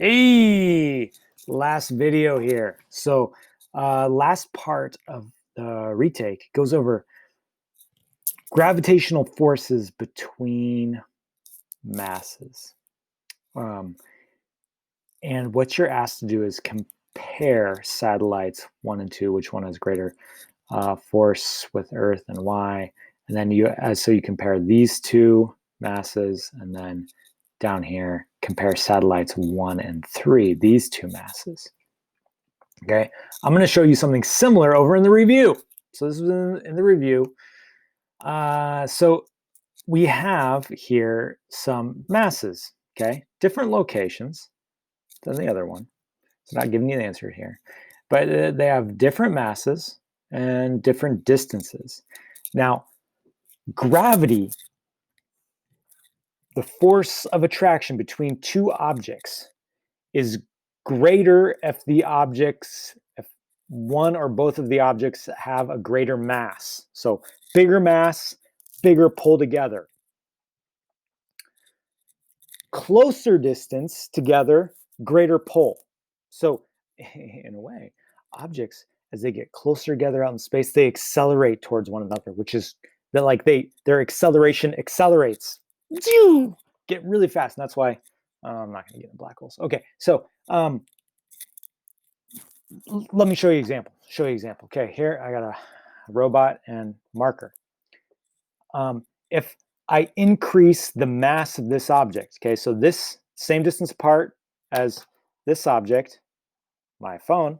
Hey, last video here. So last part of the retake goes over gravitational forces between masses. And what you're asked to do is compare satellites 1 and 2, which one has greater force with Earth and why. And then so you compare these two masses, and then down here, compare satellites 1 and 3, these two masses. Okay, I'm going to show you something similar over in the review. So this is in the review. So we have here some masses, okay? Different locations than the other one. It's not giving you the answer here. But they have different masses and different distances. Now, gravity, the force of attraction between two objects, is greater if one or both of the objects have a greater mass. So bigger mass, bigger pull together. Closer distance together, greater pull. So in a way, objects, as they get closer together out in space, they accelerate towards one another, which is their acceleration accelerates. Get really fast. And that's why I'm not going to get into black holes. Okay, so let me show you an example. Okay, here I got a robot and marker. If I increase the mass of this object, okay, so this same distance apart as this object, my phone,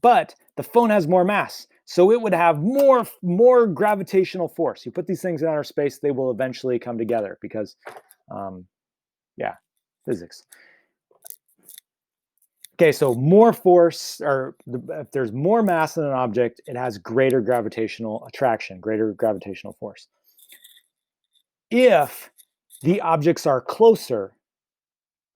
but the phone has more mass, so it would have more gravitational force. You put these things in outer space, they will eventually come together because, yeah, physics. Okay, so more force, or if there's more mass in an object, it has greater gravitational attraction, greater gravitational force. If the objects are closer,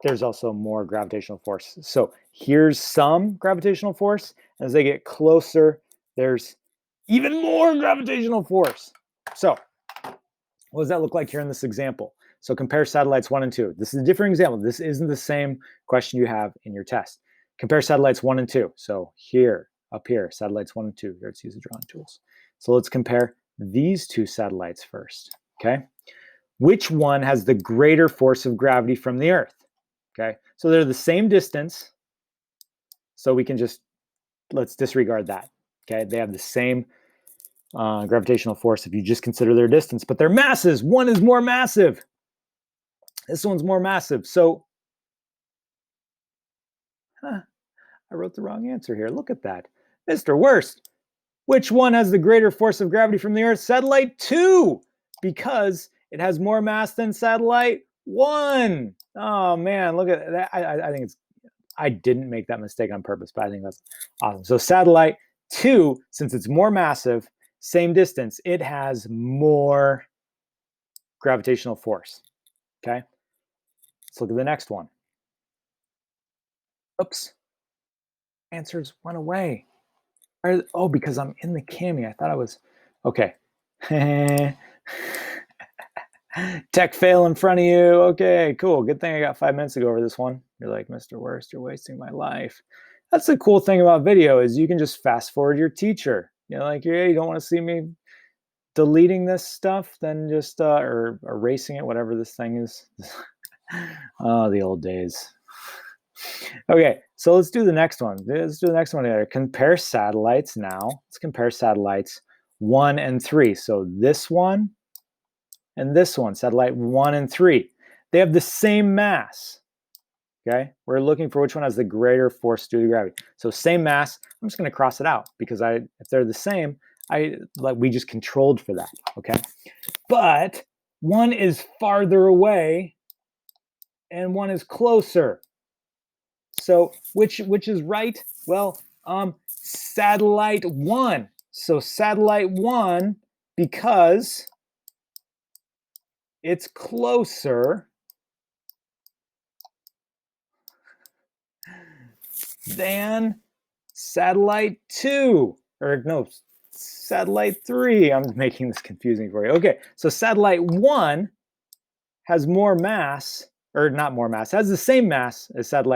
there's also more gravitational force. So here's some gravitational force. As they get closer, there's even more gravitational force. So what does that look like here in this example? So compare satellites 1 and 2. This is a different example. This isn't the same question you have in your test. Compare satellites 1 and 2. So here, up here, satellites 1 and 2. Here, let's use the drawing tools. So let's compare these two satellites first, okay? Which one has the greater force of gravity from the Earth? Okay, so they're the same distance. So we can let's disregard that. Okay, they have the same gravitational force if you just consider their distance, but their masses, one is more massive. This one's more massive. So I wrote the wrong answer here. Look at that. Mr. Worst, which one has the greater force of gravity from the Earth? Satellite 2, because it has more mass than satellite 1. Oh man, look at that. I didn't make that mistake on purpose, but I think that's awesome. So satellite 2, since it's more massive, same distance, it has more gravitational force. Okay, let's look at the next one. Oops, answers went away. Oh, because I'm in the Cami. I thought I was, okay. Tech fail in front of you. Okay, cool. Good thing I got 5 minutes to go over this one. You're like, Mr. Worst, you're wasting my life. That's the cool thing about video is you can just fast forward your teacher. You know, like, yeah, you don't want to see me deleting this stuff, then just, or erasing it, whatever this thing is. Oh, the old days. Okay, so let's do the next one. Let's do the next one here. Compare satellites now. Let's compare satellites 1 and 3. So this one and this one, satellite 1 and 3. They have the same mass. Okay, we're looking for which one has the greater force due to gravity. So same mass. I'm just going to cross it out because if they're the same, we just controlled for that. Okay, but one is farther away and one is closer. So which is right? Well, satellite 1. So satellite 1, because it's closer than satellite 2, or no, satellite 3. I'm making this confusing for you. Okay, so satellite 1 has more mass, or not more mass, has the same mass as satellite